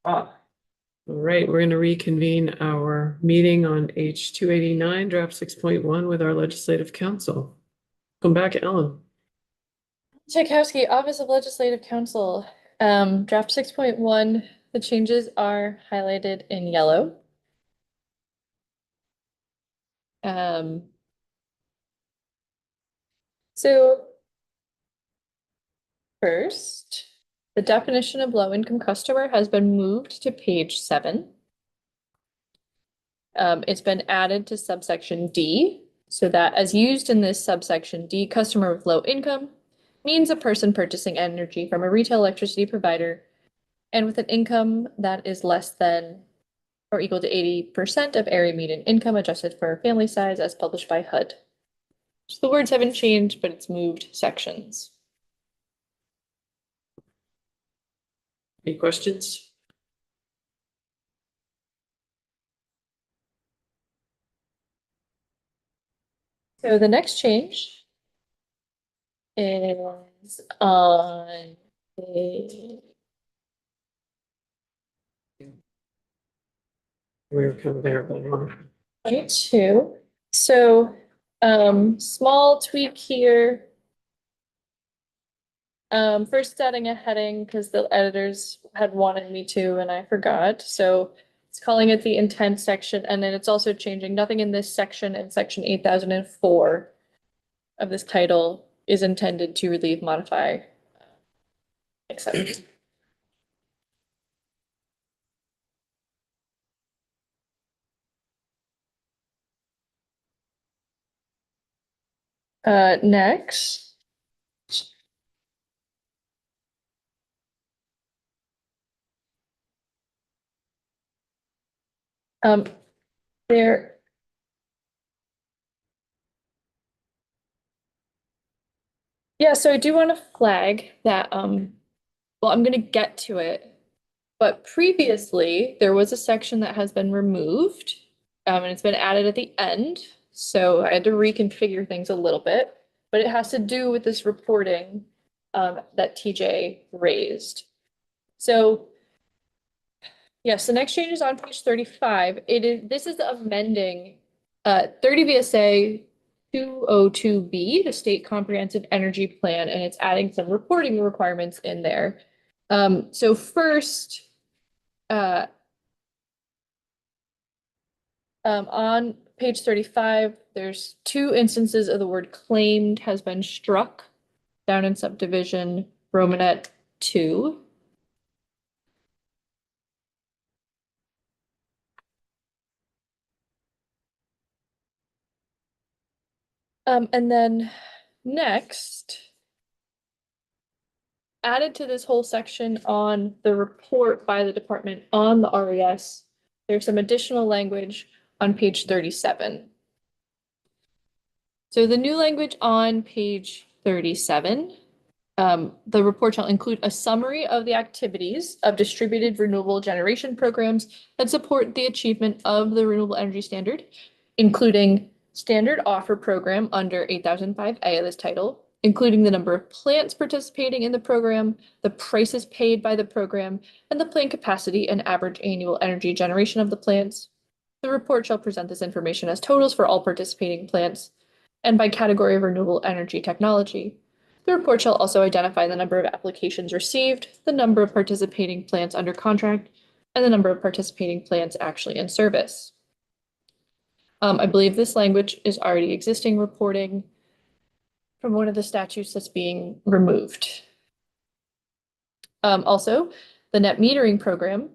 All right, we're going to reconvene our meeting on H 289, draft 6.1 with our legislative council. Come back, Ellen. Tchaikovsky, Office of Legislative Counsel. Draft 6.1, the changes are highlighted in yellow. So first, the definition of low-income customer has been moved to page 7. It's been added to subsection D, so that as used in this subsection D, customer with low income means a person purchasing energy from a retail electricity provider and with an income that is less than or equal to 80% of area median income adjusted for family size as published by HUD. So the words haven't changed, but it's moved sections. Any questions? So the next change is on We're kind of there, but 22. So, small tweak here. First adding a heading because the editors had wanted me to and I forgot. So it's calling it the intent section, and then it's also changing nothing in this section in section 8004 of this title is intended to relieve, modify, except. Next. There. Yeah, so I do want to flag that, well, I'm gonna get to it. But previously, there was a section that has been removed, and it's been added at the end. So I had to reconfigure things a little bit, but it has to do with this reporting that TJ raised. So yes, the next change is on page 35. This is amending 30 VSA 202B, the State Comprehensive Energy Plan, and it's adding some reporting requirements in there. So first, on page 35, there's 2 instances of the word claimed has been struck down in subdivision Romanet 2. And then next, added to this whole section on the report by the department on the RES, there's some additional language on page 37. So the new language on page 37, the report shall include a summary of the activities of distributed renewable generation programs that support the achievement of the renewable energy standard, including standard offer program under 8005A of this title, including the number of plants participating in the program, the prices paid by the program, and the plant capacity and average annual energy generation of the plants. The report shall present this information as totals for all participating plants and by category of renewable energy technology. The report shall also identify the number of applications received, the number of participating plants under contract, and the number of participating plants actually in service. I believe this language is already existing reporting from one of the statutes that's being removed. Also, the net metering program,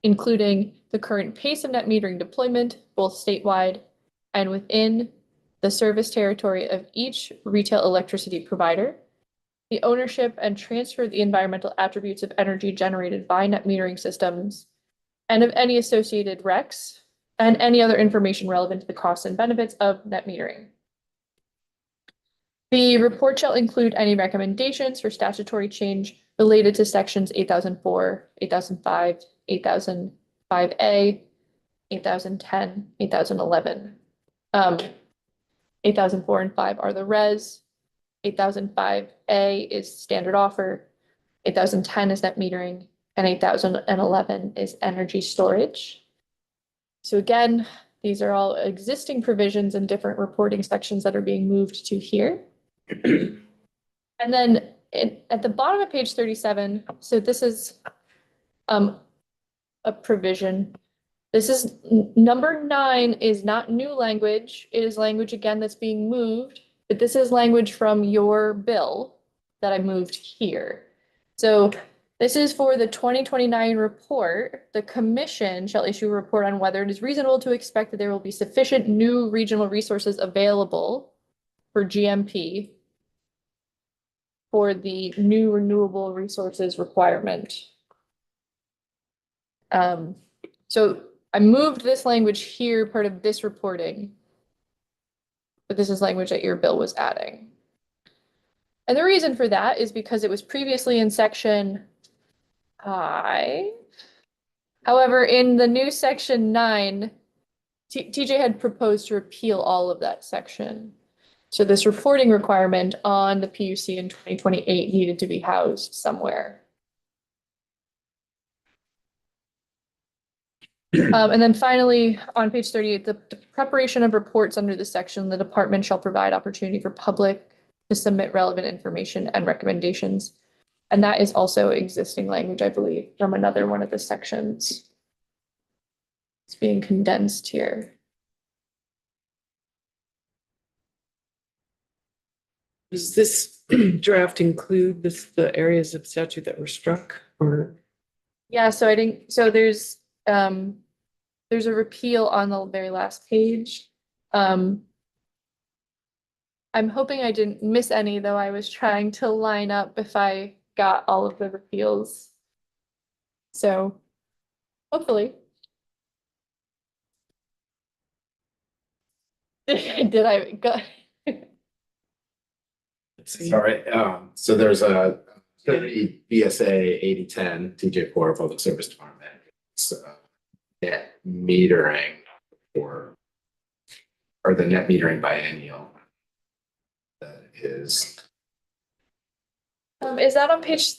including the current pace of net metering deployment, both statewide and within the service territory of each retail electricity provider, the ownership and transfer of the environmental attributes of energy generated by net metering systems, and of any associated RECs, and any other information relevant to the costs and benefits of net metering. The report shall include any recommendations for statutory change related to sections 8004, 8005, 8005A, 8010, 8011. 8004 and 5 are the res. 8005A is standard offer. 8010 is net metering. and 8,011 is energy storage. So again, these are all existing provisions in different reporting sections that are being moved to here. And then at the bottom of page 37, so this is a provision. This is number 9 is not new language. It is language again that's being moved, but this is language from your bill that I moved here. So this is for the 2029 report. The commission shall issue a report on whether it is reasonable to expect that there will be sufficient new regional resources available for GMP for the new renewable resources requirement. So I moved this language here, part of this reporting, but this is language that your bill was adding. And the reason for that is because it was previously in section I. However, in the new section 9, TJ had proposed to repeal all of that section. So this reporting requirement on the PUC in 2028 needed to be housed somewhere. And then finally, on page 38, the preparation of reports under this section, the department shall provide opportunity for public to submit relevant information and recommendations. And that is also existing language, I believe, from another one of the sections. It's being condensed here. Does this draft include the areas of statute that were struck, or? Yeah, so there's a repeal on the very last page. I'm hoping I didn't miss any, though I was trying to line up if I got all of the repeals. So hopefully. Did I go? Let's see. Sorry, so there's a 30 BSA 8010 TJ4 Public Service Department. It's net metering or the net metering biennial. That is. Is that on page, is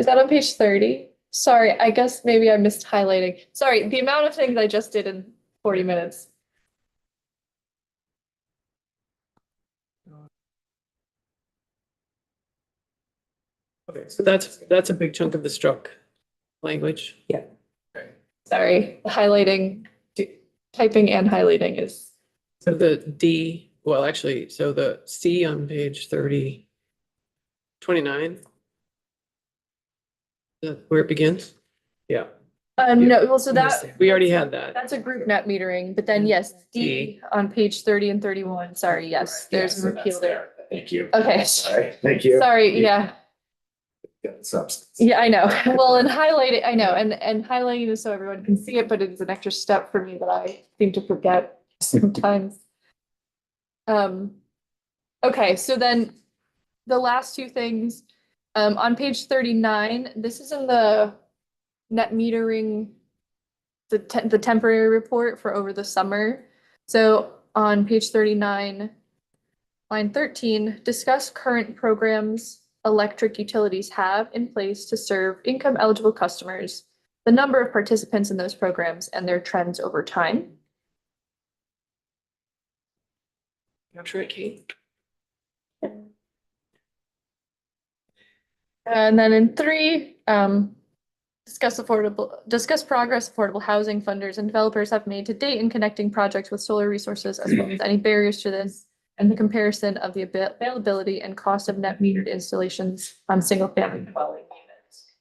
that on page 30? Sorry, I guess maybe I missed highlighting. Sorry, the amount of things I just did in 40 minutes. Okay, so that's a big chunk of the struck language. Yeah. Sorry, highlighting, typing and highlighting is. So the D, well, actually, so the C on page 29. Where it begins? Yeah. No, well, so that. We already had that. That's a group net metering, but then yes, D on page 30 and 31, sorry, yes, there's a repeal there. Thank you. Okay. Sorry, thank you. Sorry, yeah. Got the substance. Yeah, I know. Well, and highlighting, I know, and highlighting is so everyone can see it, but it's an extra step for me that I seem to forget sometimes. Okay, so then the last two things, on page 39, this is in the net metering, the temporary report for over the summer. So on page 39, line 13, discuss current programs electric utilities have in place to serve income eligible customers, the number of participants in those programs, and their trends over time. Capture it, Kate. And then in 3, discuss progress affordable housing funders and developers have made to date in connecting projects with solar resources, as well as any barriers to this, and the comparison of the availability and cost of net metered installations on single family dwelling units.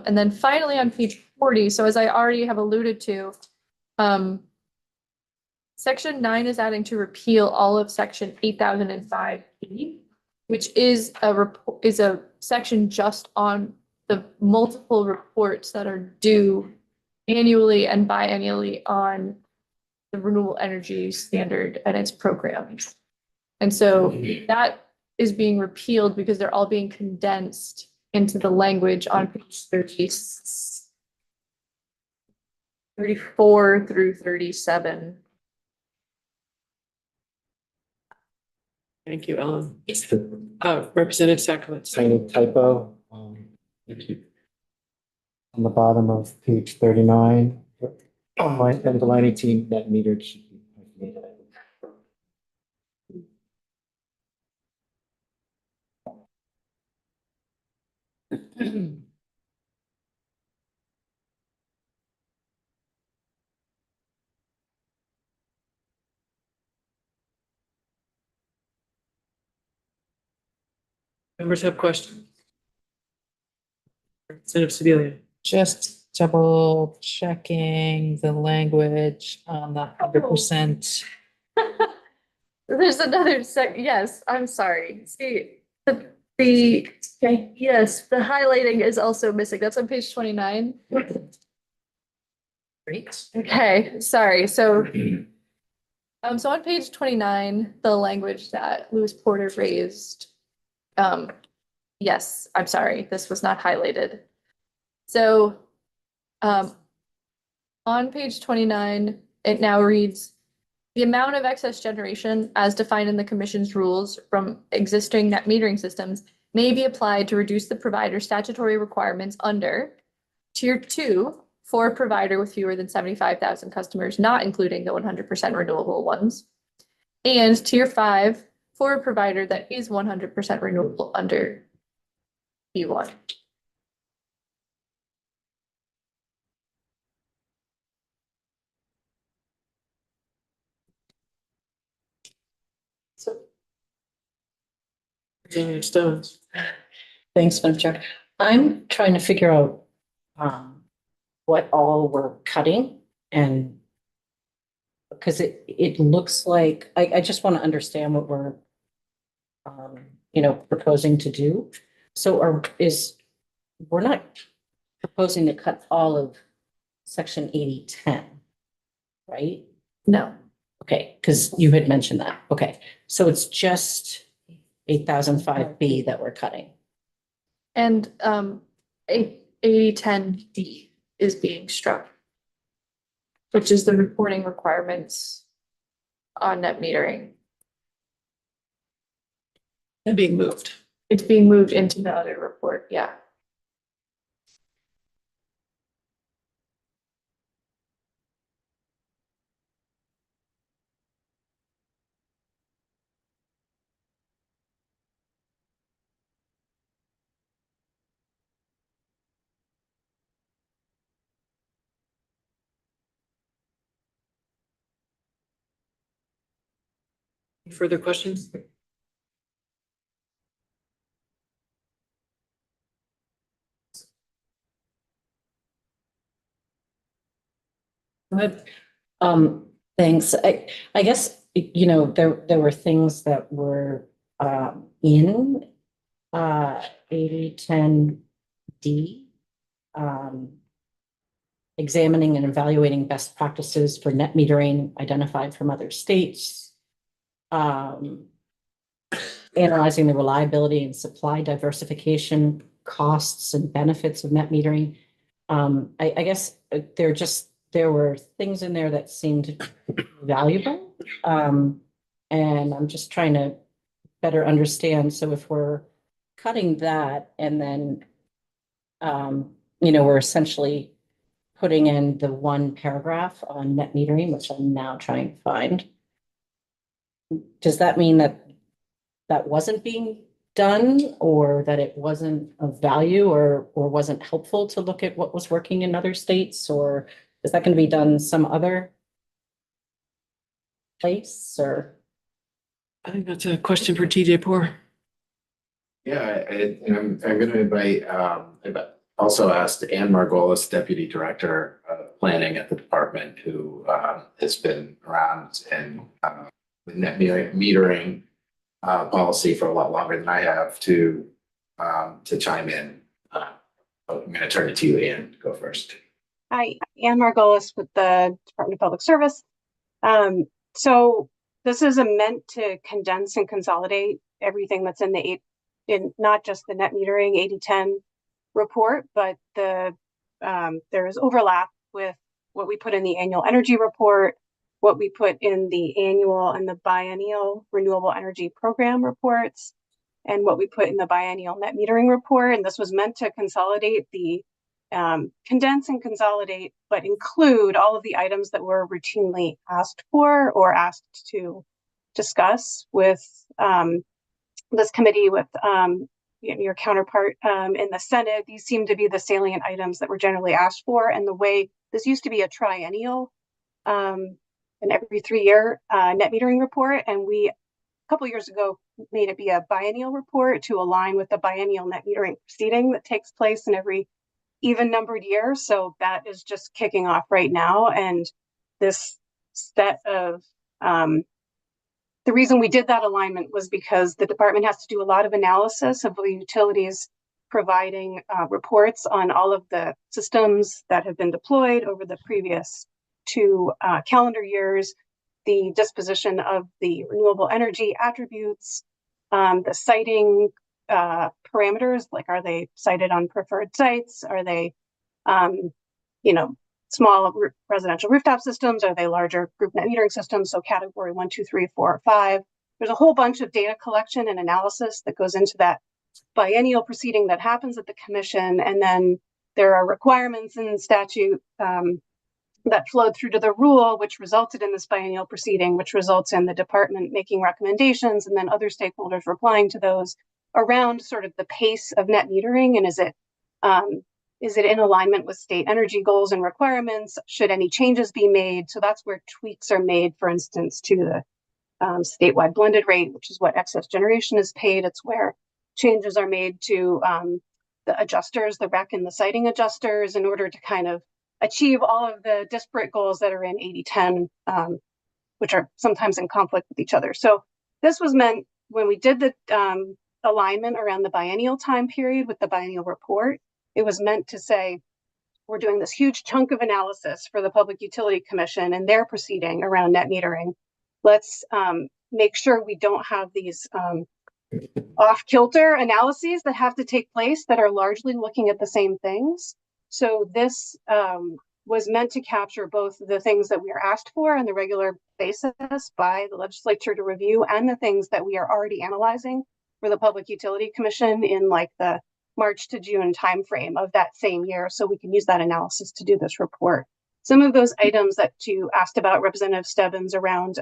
And then finally on page 40, so as I already have alluded to, section 9 is adding to repeal all of section 8005E, which is a section just on the multiple reports that are due annually and biannually on the renewable energy standard and its programs. And so that is being repealed because they're all being condensed into the language on page 34 through 37. Thank you, Ellen. Representative Sakowitz. Tiny typo. On the bottom of page 39, on line, and the line 18, net metered should be hyphenated. Members have questions? Representative Sibilia. Just double checking the language on the 100%. There's another yes, I'm sorry. See, yes, the highlighting is also missing. That's on page 29. Great. Okay, sorry. So on page 29, the language that Louis Porter raised, yes, I'm sorry, this was not highlighted. So, on page 29, it now reads, the amount of excess generation as defined in the commission's rules from existing net metering systems may be applied to reduce the provider's statutory requirements under tier 2 for a provider with fewer than 75,000 customers, not including the 100% renewable ones, and tier 5 for a provider that is 100% renewable under P1. So Representative Stones. Thanks, Madam Chair. I'm trying to figure out what all we're cutting, and because it looks like I just want to understand what we're proposing to do. So we're not proposing to cut all of section 8010, right? no. Okay, because you had mentioned that. Okay, so it's just 8005B that we're cutting. And 8010D is being struck, which is the reporting requirements on net metering. And being moved. It's being moved into the other report, yeah. Any further questions? Go ahead. Thanks. I guess, there were things that were in 8010D, examining and evaluating best practices for net metering identified from other states, analyzing the reliability and supply diversification costs and benefits of net metering. I guess there were things in there that seemed valuable. And I'm just trying to better understand. So if we're cutting that and then, we're essentially putting in the one paragraph on net metering, which I'm now trying to find. Does that mean that wasn't being done, or that it wasn't of value, or wasn't helpful to look at what was working in other states, or is that going to be done some other place, or? I think that's a question for TJ Poor. Yeah, I'm going to invite, also asked Ann Margolis, Deputy Director of Planning at the department, who has been around in the net metering policy for a lot longer than I have, to chime in. I'm going to turn it to you, Ann. Go first. Hi, Ann Margolis with the Department of Public Service. So this is meant to condense and consolidate everything that's in not just the net metering 8010 report, but there is overlap with what we put in the annual energy report, what we put in the annual and the biennial renewable energy program reports, and what we put in the biennial net metering report. And this was meant to consolidate the condense and consolidate, but include all of the items that were routinely asked for or asked to discuss with this committee, with your counterpart in the Senate. These seem to be the salient items that were generally asked for. And the way this used to be a triennial, an every 3-year net metering report, and we a couple years ago made it be a biennial report to align with the biennial net metering proceeding that takes place in every even numbered year. So that is just kicking off right now. And this set of the reason we did that alignment was because the department has to do a lot of analysis of the utilities providing reports on all of the systems that have been deployed over the previous 2 calendar years, the disposition of the renewable energy attributes, the siting parameters, like are they sited on preferred sites? Are they, small residential rooftop systems? Are they larger group net metering systems? So category 1, 2, 3, 4, or 5. There's a whole bunch of data collection and analysis that goes into that biennial proceeding that happens at the commission. And then there are requirements in statute that flowed through to the rule, which resulted in this biennial proceeding, which results in the department making recommendations and then other stakeholders replying to those around sort of the pace of net metering. And is it in alignment with state energy goals and requirements? Should any changes be made? So that's where tweaks are made, for instance, to the statewide blended rate, which is what excess generation is paid. It's where changes are made to the adjusters, the REC and the siting adjusters, in order to kind of achieve all of the disparate goals that are in 80-10, which are sometimes in conflict with each other. So this was meant, when we did the alignment around the biennial time period with the biennial report, it was meant to say, we're doing this huge chunk of analysis for the Public Utility Commission and their proceeding around net metering. Let's make sure we don't have these off-kilter analyses that have to take place that are largely looking at the same things. So this was meant to capture both the things that we are asked for on the regular basis by the legislature to review, and the things that we are already analyzing for the Public Utility Commission in like the March to June timeframe of that same year. So we can use that analysis to do this report. Some of those items that you asked about, Representative Stebbins, around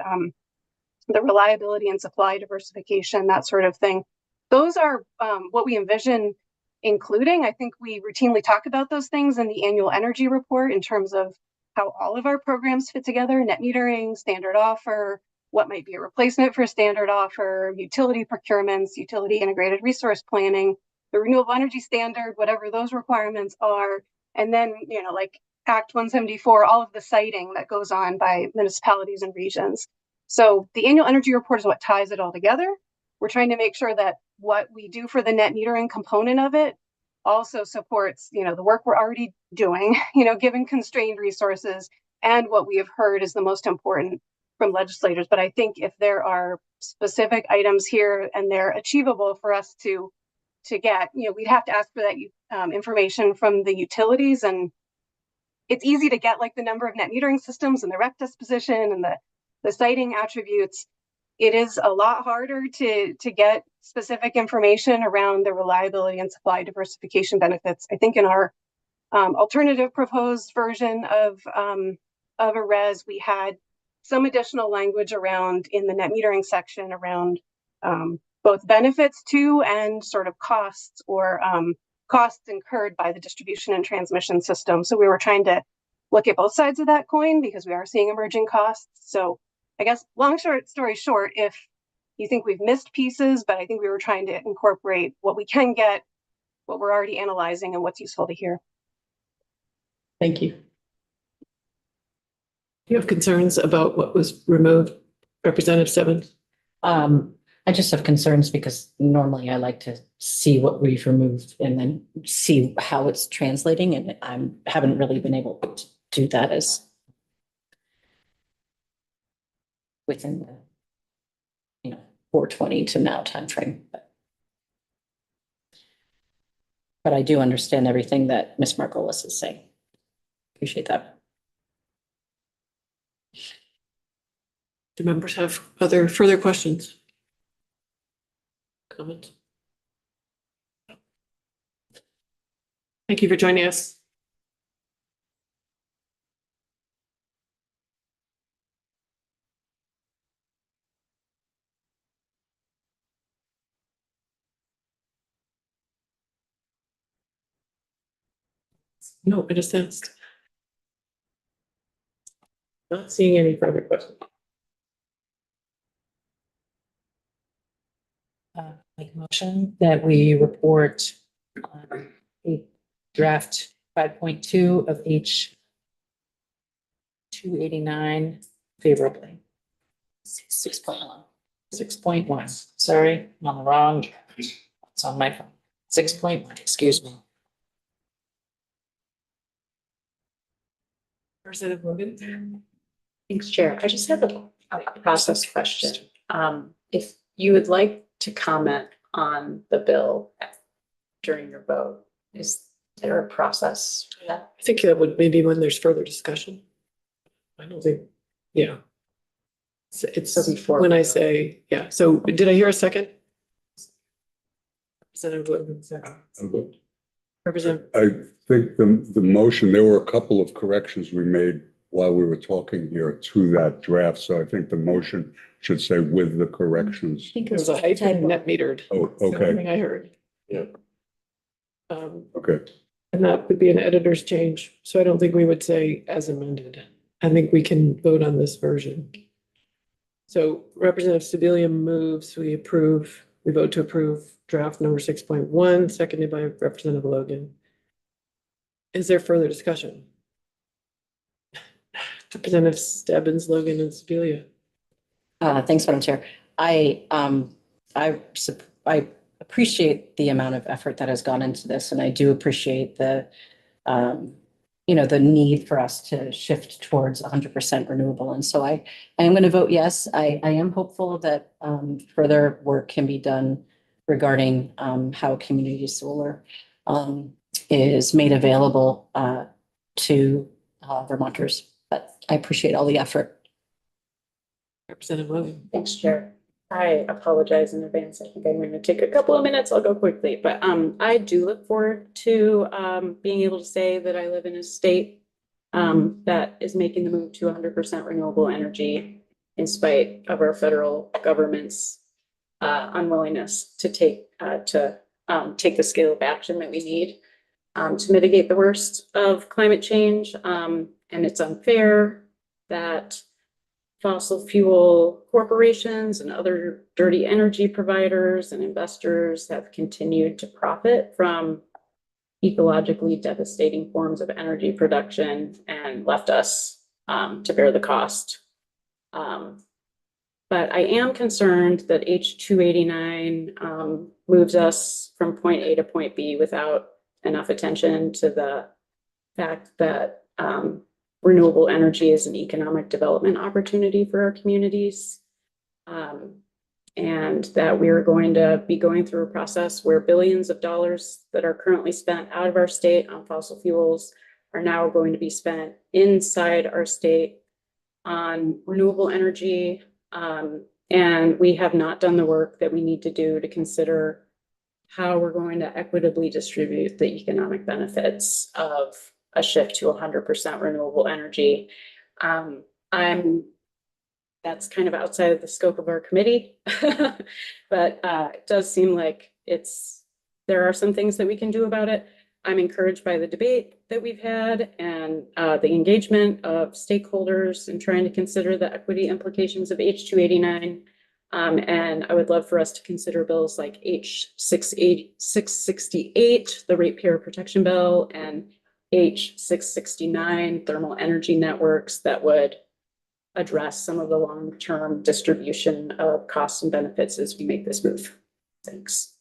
the reliability and supply diversification, that sort of thing, those are what we envision including. I think we routinely talk about those things in the annual energy report in terms of how all of our programs fit together: net metering, standard offer, what might be a replacement for standard offer, utility procurements, utility integrated resource planning, the renewable energy standard, whatever those requirements are. And then, like Act 174, all of the siting that goes on by municipalities and regions. So the annual energy report is what ties it all together. We're trying to make sure that what we do for the net metering component of it also supports, the work we're already doing, given constrained resources, and what we have heard is the most important from legislators. But I think if there are specific items here and they're achievable for us to get, we'd have to ask for that information from the utilities. And it's easy to get like the number of net metering systems and the REC disposition and the siting attributes. It is a lot harder to get specific information around the reliability and supply diversification benefits. I think in our alternative proposed version of a res, we had some additional language around in the net metering section around both benefits to and sort of costs or costs incurred by the distribution and transmission system. So we were trying to look at both sides of that coin because we are seeing emerging costs. So I guess story short, if you think we've missed pieces, but I think we were trying to incorporate what we can get, what we're already analyzing, and what's useful to hear. Thank you. You have concerns about what was removed, Representative Stebbins? I just have concerns because normally I like to see what we've removed and then see how it's translating, and I haven't really been able to do that as within the 420 to now timeframe. But I do understand everything that Ms. Margolis is saying. Appreciate that. Do members have further questions? Comments? Thank you for joining us. No, I just asked. Not seeing any further questions. Make a motion that we report a draft 5.2 of H 289 favorably. 6.1. 6.1. Sorry, I'm on the wrong draft. It's on my phone. 6.1, excuse me. Representative Logan? Thanks, Chair. I just have a process question. If you would like to comment on the bill during your vote, is there a process for that? I think that would maybe when there's further discussion. I don't think, yeah. It's So before- when I say, yeah, so did I hear a second? Representative Logan, second. Representative, I think the motion, there were a couple of corrections we made while we were talking here to that draft. So I think the motion should say with the corrections. there was a hyphen net metered. Oh, That's the only okay, thing I heard. Yeah. Um, okay. and that would be an editor's change, so I don't think we would say as amended. I think we can vote on this version. So Representative Sibilia moves, we vote to approve draft number 6.1, seconded by Representative Logan. Is there further discussion? Representative Stebbins, Logan, and Sibilia. Thanks, Madam Chair. I appreciate the amount of effort that has gone into this, and I do appreciate the the need for us to shift towards 100% renewable. And so I am going to vote yes. I am hopeful that further work can be done regarding how community solar is made available to Vermonters. But I appreciate all the effort. Representative Logan. Thanks, Chair. I apologize in advance. I think I'm going to take a couple of minutes. I'll go quickly, but I do look forward to being able to say that I live in a state that is making the move to 100% renewable energy in spite of our federal government's unwillingness to take the scale of action that we need to mitigate the worst of climate change. And it's unfair that fossil fuel corporations and other dirty energy providers and investors have continued to profit from ecologically devastating forms of energy production and left us to bear the cost. But I am concerned that H289 moves us from point A to point B without enough attention to the fact that renewable energy is an economic development opportunity for our communities. And that we're going to be going through a process where billions of dollars that are currently spent out of our state on fossil fuels are now going to be spent inside our state on renewable energy. And we have not done the work that we need to do to consider how we're going to equitably distribute the economic benefits of a shift to 100% renewable energy. That's kind of outside of the scope of our committee, but it does seem like there are some things that we can do about it. I'm encouraged by the debate that we've had and the engagement of stakeholders in trying to consider the equity implications of H289. And I would love for us to consider bills like H668, the Ratepayer Protection Bill, and H669, thermal energy networks, that would address some of the long-term distribution of costs and benefits as we make this move. Thanks.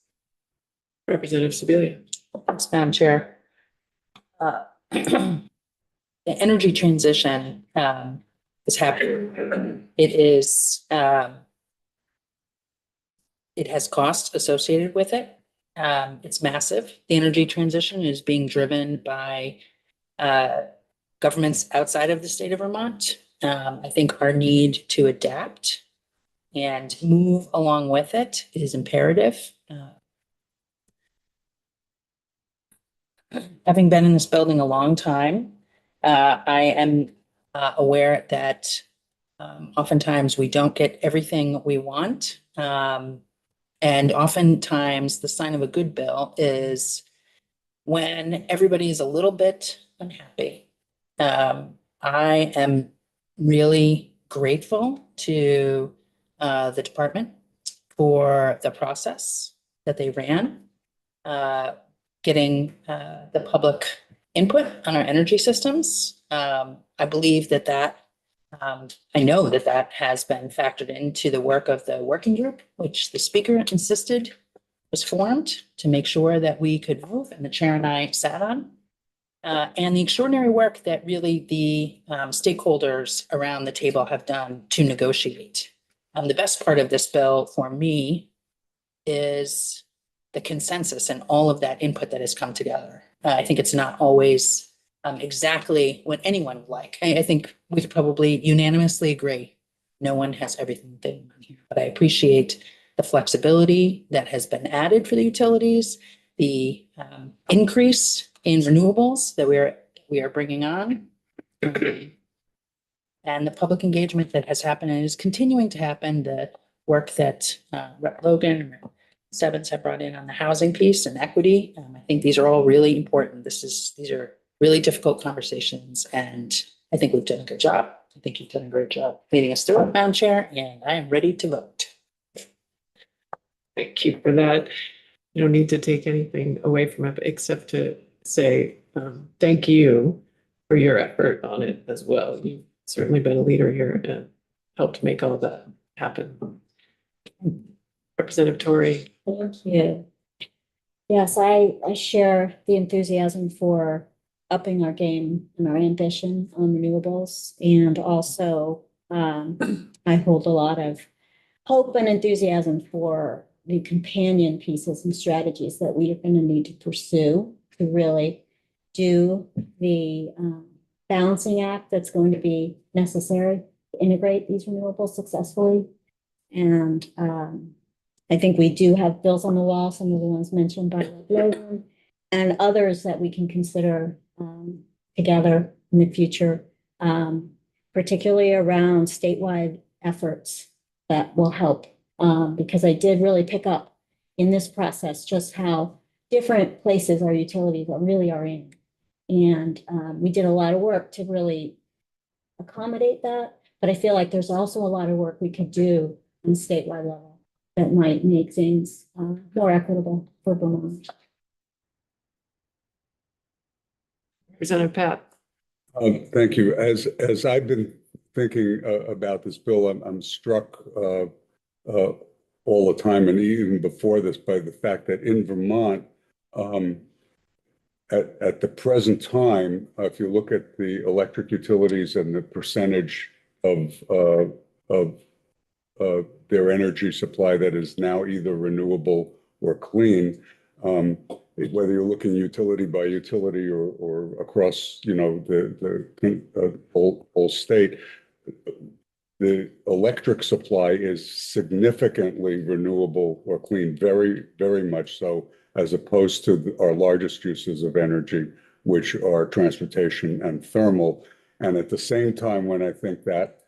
Representative Sibilia. Thanks, Madam Chair. The energy transition is happening. It has costs associated with it. It's massive. The energy transition is being driven by governments outside of the state of Vermont. I think our need to adapt and move along with it is imperative. Having been in this building a long time, I am aware that oftentimes we don't get everything we want. And oftentimes the sign of a good bill is when everybody is a little bit unhappy. I am really grateful to the department for the process that they ran, getting the public input on our energy systems. I believe that I know that has been factored into the work of the working group, which the speaker insisted was formed to make sure that we could move, and the chair and I sat on. And the extraordinary work that really the stakeholders around the table have done to negotiate. The best part of this bill for me is the consensus and all of that input that has come together. I think it's not always exactly what anyone would like. I think we could probably unanimously agree. No one has everything they want here, but I appreciate the flexibility that has been added for the utilities, the increase in renewables that we are bringing on, and the public engagement that has happened and is continuing to happen. The work that Rep. Logan and Rep. Stebbins have brought in on the housing piece and equity. I think these are all really important. These are really difficult conversations, and I think we've done a good job. I think you've done a great job leading us through it, Madam Chair, and I am ready to vote. Thank you for that. You don't need to take anything away from it, except to say, thank you for your effort on it as well. You've certainly been a leader here and helped make all that happen. Representative Tory. Thank you. Yes, I share the enthusiasm for upping our game and our ambition on renewables. And also, I hold a lot of hope and enthusiasm for the companion pieces and strategies that we are going to need to pursue to really do the balancing act that's going to be necessary to integrate these renewables successfully. And I think we do have bills on the wall, some of the ones mentioned by Logan, and others that we can consider together in the future, particularly around statewide efforts that will help. Because I did really pick up in this process just how different places our utilities really are in. And we did a lot of work to really accommodate that. But I feel like there's also a lot of work we could do on the statewide level that might make things more equitable for Vermont. Representative Pat. Thank you. As I've been thinking about this bill, I'm struck all the time, and even before this, by the fact that in Vermont, at the present time, if you look at the electric utilities and the percentage of their energy supply that is now either renewable or clean, whether you're looking utility by utility or across, the whole state, the electric supply is significantly renewable or clean, very, very much so, as opposed to our largest uses of energy, which are transportation and thermal. And at the same time, when I think that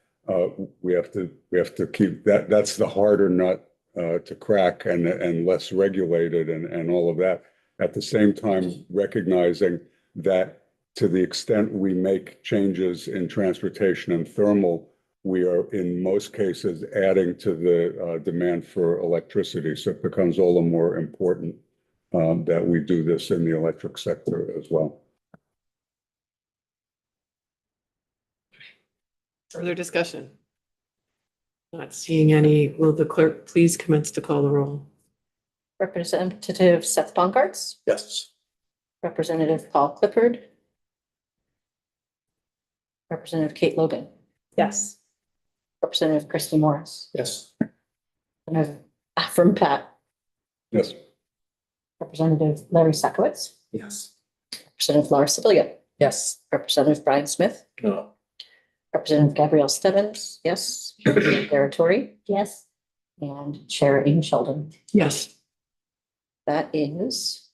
we have to keep that's the harder nut to crack and less regulated and all of that. At the same time, recognizing that to the extent we make changes in transportation and thermal, we are in most cases adding to the demand for electricity. So it becomes all the more important that we do this in the electric sector as well. Further discussion? Not seeing any. Will the clerk please commence to call the roll? Representative Seth Bongartz, Yes. Representative Paul Clifford, Representative Kate Logan, Yes. Representative Christy Morris, Yes. from Pat, Yes. Representative Larry Sakowitz, Yes. Representative Laura Sibilia, Yes. Representative Brian Smith, No. Representative Gabrielle Stebbins, yes. Representative Garatori, Yes. and Chair Amy Sheldon. Yes. That is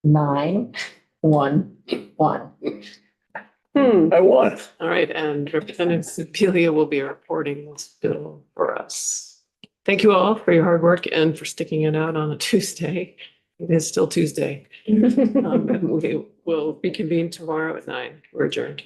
9-1-1. I won. All right, and Representative Sebelia will be reporting this bill for us. Thank you all for your hard work and for sticking it out on a Tuesday. It is still Tuesday. And we will reconvene tomorrow at 9. We're adjourned.